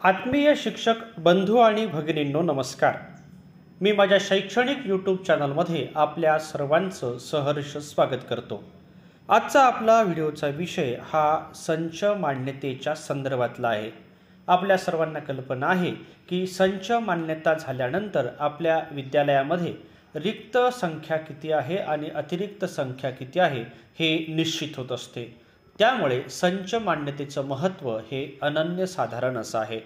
आत्मीय शिक्षक बंधू आणि भगिनींनो नमस्कार। मी माझ्या शैक्षणिक यूट्यूब चॅनलमध्ये आपल्या सर्वांचं सहर्ष स्वागत करतो। आजचा आपला व्हिडिओचा विषय हा संच मान्यतेच्या संदर्भातला आहे। आपल्या सर्वांना कल्पना आहे की संच मान्यता झाल्यानंतर आपल्या विद्यालयामध्ये रिक्त संख्या किती आहे आणि अतिरिक्त संख्या किती आहे हे निश्चित होत असते। त्यामुळे संच मान्यतेचं महत्त्व हे अनन्यसाधारण असं आहे।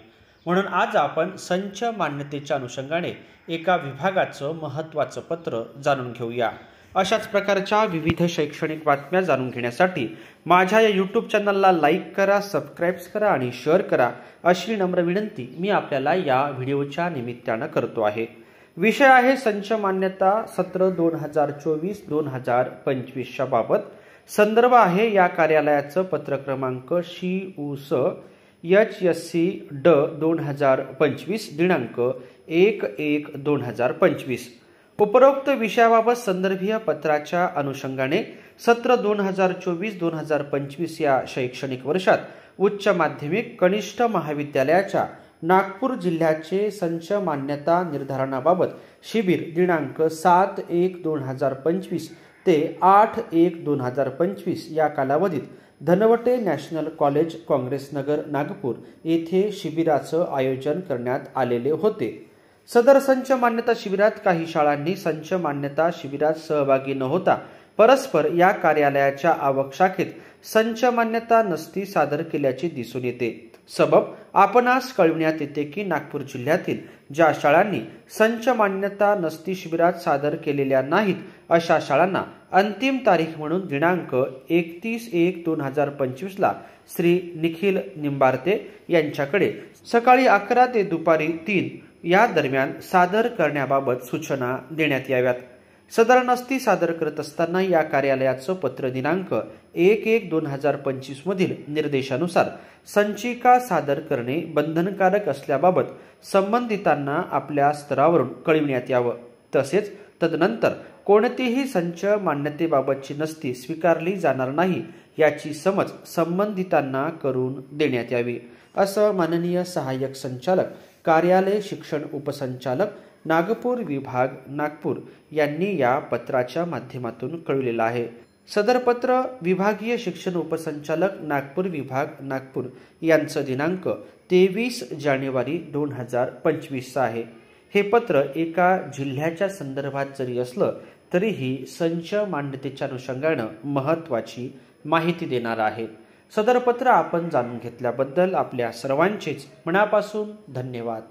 म्हणून आज आपण संच मान्यतेच्या अनुषंगाने एका विभागाचं महत्त्वाचं पत्र जाणून घेऊया। अशाच प्रकारच्या विविध शैक्षणिक बातम्या जाणून घेण्यासाठी माझ्या या यूट्यूब चॅनलला लाईक करा, सबस्क्राइब करा आणि शेअर करा अशी नम्र विनंती मी आपल्याला या व्हिडिओच्या निमित्तानं करतो आहे। विषय आहे संच मान्यता सत्र 2024-2025 च्या बाबत। संदर्भ आहे या कार्यालयाचं पत्र क्रमांक CUS HSC ड 2025 दिनांक 1/1/2025। उपरोक्त विषयाबाबत संदर्भीय पत्राच्या अनुषंगाने सत्र 2024-2025 या शैक्षणिक वर्षात उच्च माध्यमिक कनिष्ठ महाविद्यालयाच्या नागपूर जिल्ह्याचे संच मान्यता निर्धारणाबाबत शिबिर दिनांक 7/1/2025 ते 8/1/2025 या कालावधीत धनवटे नॅशनल कॉलेज काँग्रेस नगर नागपूर येथे शिबिराचं आयोजन करण्यात आलेले होते। सदर संच मान्यता शिबिरात काही शाळांनी संच मान्यता शिबिरात सहभागी न होता परस्पर या कार्यालयाच्या आवक शाखेत संच मान्यता नस्ती सादर केल्याचे दिसून येते। सबब आपणास कळविण्यात येते की नागपूर जिल्ह्यातील ज्या शाळांनी संच मान्यता नस्ती शिबिरात सादर केलेल्या नाहीत अशा शाळांना अंतिम तारीख म्हणून दिनांक 31/1/2025 ला श्री निखिल निंबारते यांच्याकडे सकाळी 11 ते दुपारी 3 या दरम्यान सादर करण्याबाबत सूचना देण्यात याव्यात। सदर नस्ती सादर करत असताना या कार्यालयाचं पत्र दिनांक 1/1/2025 मधील निर्देशानुसार संचिका सादर करणे बंधनकारक असल्याबाबत संबंधितांना आपल्या स्तरावरून कळविण्यात यावं। तसेच तदनंतर कोणतीही संच मान्यतेबाबतची नस्ती स्वीकारली जाणार नाही याची समज संबंधितांना करून देण्यात यावी असं माननीय सहाय्यक संचालक कार्यालय शिक्षण उपसंचालक नागपूर विभाग नागपूर यांनी या पत्राच्या माध्यमातून कळविलेलं आहे। सदर पत्र विभागीय शिक्षण उपसंचालक नागपूर विभाग नागपूर यांचं दिनांक 23 जानेवारी 2025 आहे। हे पत्र एका जिल्ह्याच्या संदर्भात जरी असलं तरीही संच मान्यतेच्या अनुषंगानं महत्त्वाची माहिती देणार आहे। सदर पत्र आपण जाणून घेतल्याबद्दल आपल्या सर्वांचेच मनापासून धन्यवाद।